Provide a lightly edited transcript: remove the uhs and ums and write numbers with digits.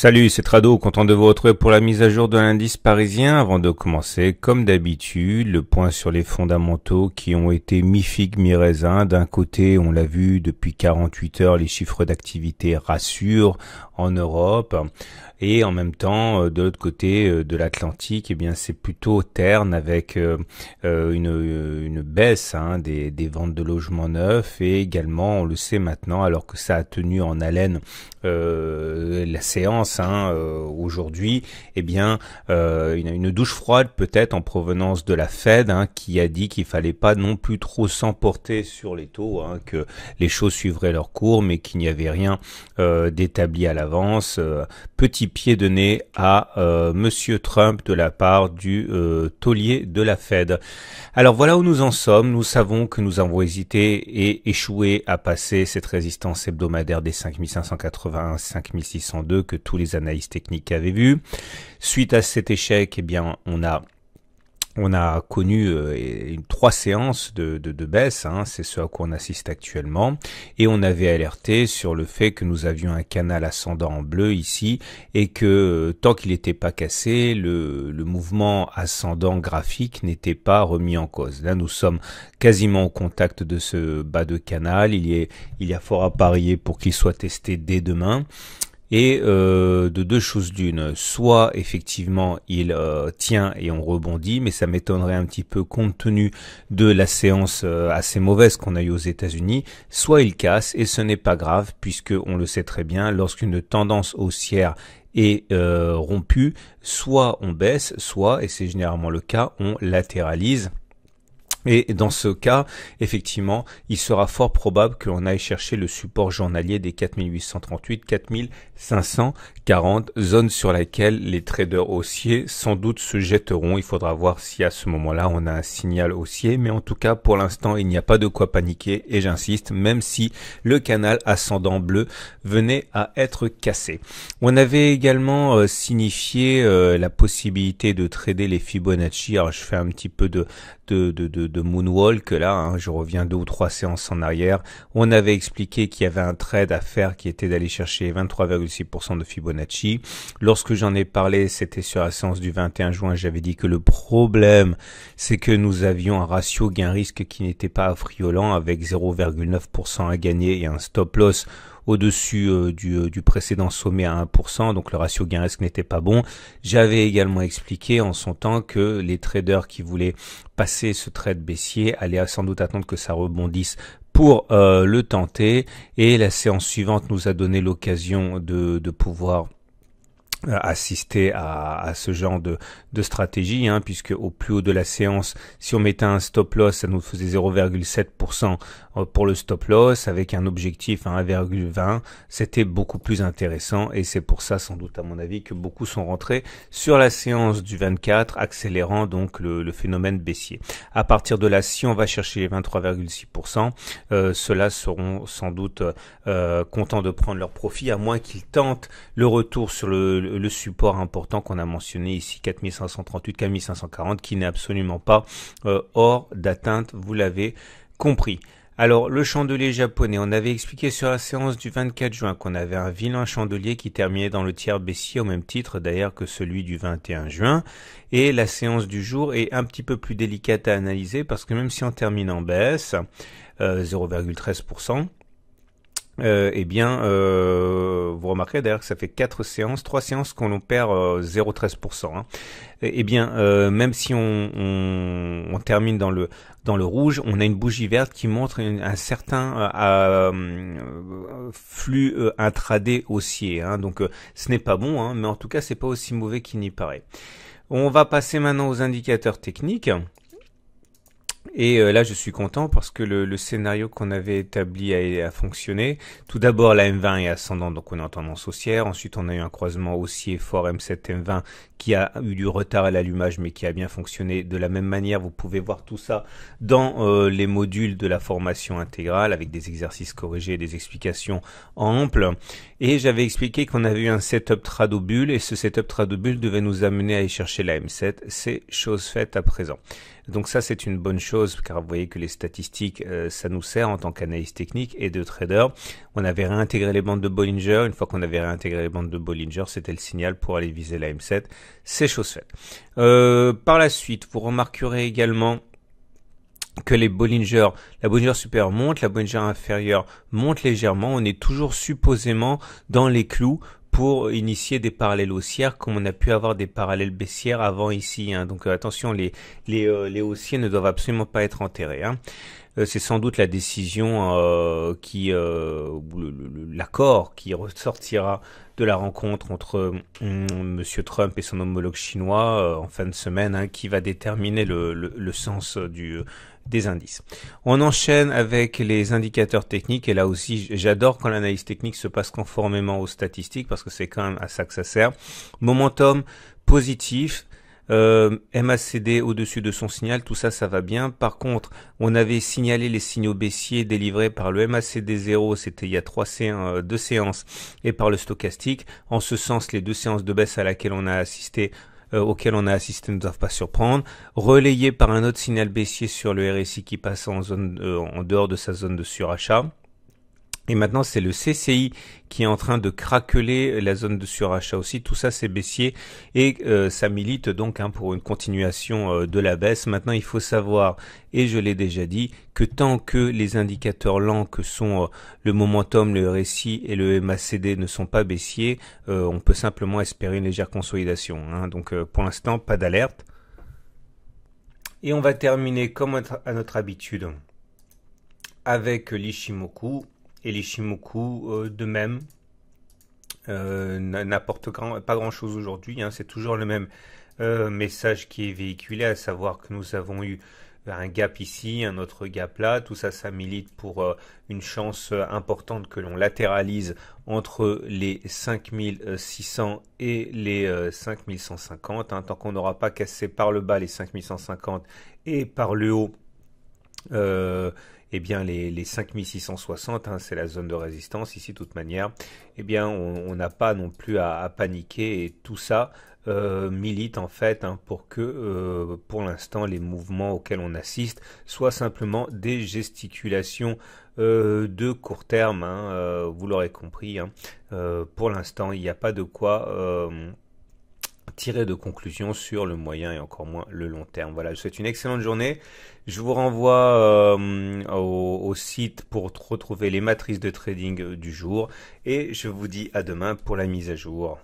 Salut, c'est Trado, content de vous retrouver pour la mise à jour de l'indice parisien. Avant de commencer, comme d'habitude, le point sur les fondamentaux qui ont été mi-figue, mi-raisin. D'un côté, on l'a vu depuis 48 heures, les chiffres d'activité rassurent en Europe. Et en même temps, de l'autre côté de l'Atlantique, eh bien, c'est plutôt terne avec une baisse des ventes de logements neufs et également, on le sait maintenant, alors que ça a tenu en haleine la séance aujourd'hui, eh bien, une douche froide peut-être en provenance de la Fed qui a dit qu'il fallait pas non plus trop s'emporter sur les taux, que les choses suivraient leur cours, mais qu'il n'y avait rien d'établi à l'avance. Petit pied de nez à Monsieur Trump de la part du taulier de la Fed. Alors voilà où nous en sommes. Nous savons que nous avons hésité et échoué à passer cette résistance hebdomadaire des 5581, 5602 que tous les analystes techniques avaient vu. Suite à cet échec, eh bien, on a connu trois séances de baisse, c'est ce à quoi on assiste actuellement, et on avait alerté sur le fait que nous avions un canal ascendant en bleu ici, et que tant qu'il n'était pas cassé, le mouvement ascendant graphique n'était pas remis en cause. Là, nous sommes quasiment au contact de ce bas de canal, il y a fort à parier pour qu'il soit testé dès demain. Et de deux choses d'une, soit effectivement il tient et on rebondit, mais ça m'étonnerait un petit peu compte tenu de la séance assez mauvaise qu'on a eue aux États-Unis, soit il casse et ce n'est pas grave puisque on le sait très bien, lorsqu'une tendance haussière est rompue, soit on baisse, soit, et c'est généralement le cas, on latéralise. Et dans ce cas, effectivement, il sera fort probable que l'on aille chercher le support journalier des 4838, 4540, zone sur laquelle les traders haussiers sans doute se jetteront. Il faudra voir si à ce moment-là on a un signal haussier, mais en tout cas pour l'instant il n'y a pas de quoi paniquer et j'insiste, même si le canal ascendant bleu venait à être cassé. On avait également signifié la possibilité de trader les Fibonacci. Alors je fais un petit peu de moonwalk là, je reviens 2 ou 3 séances en arrière. On avait expliqué qu'il y avait un trade à faire qui était d'aller chercher 23,6% de Fibonacci. Lorsque j'en ai parlé, c'était sur la séance du 21 juin, j'avais dit que le problème, c'est que nous avions un ratio gain-risque qui n'était pas affriolant avec 0,9% à gagner et un stop loss au-dessus du précédent sommet à 1%, donc le ratio gain-risque n'était pas bon. J'avais également expliqué en son temps que les traders qui voulaient passer ce trade baissier allaient sans doute attendre que ça rebondisse pour le tenter, et la séance suivante nous a donné l'occasion de pouvoir assister à ce genre de stratégie, puisque au plus haut de la séance, si on mettait un stop loss, ça nous faisait 0,7% pour le stop loss, avec un objectif à 1,20, c'était beaucoup plus intéressant, et c'est pour ça sans doute à mon avis que beaucoup sont rentrés sur la séance du 24, accélérant donc le phénomène baissier. À partir de là, si on va chercher les 23,6%, ceux-là seront sans doute contents de prendre leur profit, à moins qu'ils tentent le retour sur le support important qu'on a mentionné ici, 4538, 4540, qui n'est absolument pas hors d'atteinte, vous l'avez compris. Alors, le chandelier japonais, on avait expliqué sur la séance du 24 juin qu'on avait un vilain chandelier qui terminait dans le tiers baissier, au même titre d'ailleurs que celui du 21 juin. Et la séance du jour est un petit peu plus délicate à analyser parce que même si on termine en baisse, 0,13%, vous remarquerez d'ailleurs que ça fait 3 séances qu'on perd 0,13%. Même si on termine dans le rouge, on a une bougie verte qui montre un certain flux intraday haussier. Donc ce n'est pas bon, mais en tout cas c'est pas aussi mauvais qu'il n'y paraît. On va passer maintenant aux indicateurs techniques. Et là, je suis content parce que le scénario qu'on avait établi a fonctionné. Tout d'abord, la M20 est ascendante, donc on est en tendance haussière. Ensuite, on a eu un croisement haussier fort M7-M20 qui a eu du retard à l'allumage, mais qui a bien fonctionné. De la même manière, vous pouvez voir tout ça dans les modules de la formation intégrale avec des exercices corrigés et des explications amples. Et j'avais expliqué qu'on avait eu un setup trado bulle et ce setup trado bulle devait nous amener à aller chercher la M7. C'est chose faite à présent. Donc ça, c'est une bonne chose, car vous voyez que les statistiques, ça nous sert en tant qu'analyste technique et de trader. On avait réintégré les bandes de Bollinger. Une fois qu'on avait réintégré les bandes de Bollinger, c'était le signal pour aller viser la M7. C'est chose faite. Par la suite, vous remarquerez également que la Bollinger supérieure monte, la Bollinger inférieure monte légèrement. On est toujours supposément dans les clous pour initier des parallèles haussières, comme on a pu avoir des parallèles baissières avant ici. Hein. Donc attention, les haussiers ne doivent absolument pas être enterrés. Hein. C'est sans doute la décision l'accord qui ressortira de la rencontre entre Monsieur Trump et son homologue chinois en fin de semaine, hein, qui va déterminer le sens des indices. On enchaîne avec les indicateurs techniques, et là aussi j'adore quand l'analyse technique se passe conformément aux statistiques, parce que c'est quand même à ça que ça sert. Momentum positif, MACD au-dessus de son signal, tout ça, ça va bien. Par contre, on avait signalé les signaux baissiers délivrés par le MACD 0, c'était il y a 2 séances, et par le stochastique. En ce sens, les 2 séances de baisse auxquelles on a assisté ne doivent pas surprendre, relayé par un autre signal baissier sur le RSI qui passe en dehors de sa zone de surachat. Et maintenant, c'est le CCI qui est en train de craqueler la zone de surachat aussi. Tout ça, c'est baissier et ça milite donc pour une continuation de la baisse. Maintenant, il faut savoir, et je l'ai déjà dit, que tant que les indicateurs lents que sont le momentum, le RSI et le MACD ne sont pas baissiers, on peut simplement espérer une légère consolidation. Hein. Donc, pour l'instant, pas d'alerte. Et on va terminer, comme à notre habitude, avec l'Ichimoku. Et l'Ichimoku de même n'apporte pas grand chose aujourd'hui, hein, c'est toujours le même message qui est véhiculé, à savoir que nous avons eu un gap ici, un autre gap là, tout ça, ça milite pour une chance importante que l'on latéralise entre les 5600 et les 5150, hein, tant qu'on n'aura pas cassé par le bas les 5150 et par le haut eh bien les 5660, hein, c'est la zone de résistance ici de toute manière, eh bien on n'a pas non plus à paniquer, et tout ça milite en fait, hein, pour que pour l'instant les mouvements auxquels on assiste soient simplement des gesticulations de court terme, hein, vous l'aurez compris, hein. Pour l'instant il n'y a pas de quoi tirer de conclusion sur le moyen et encore moins le long terme. Voilà, je vous souhaite une excellente journée. Je vous renvoie au site pour retrouver les matrices de trading du jour, et je vous dis à demain pour la mise à jour.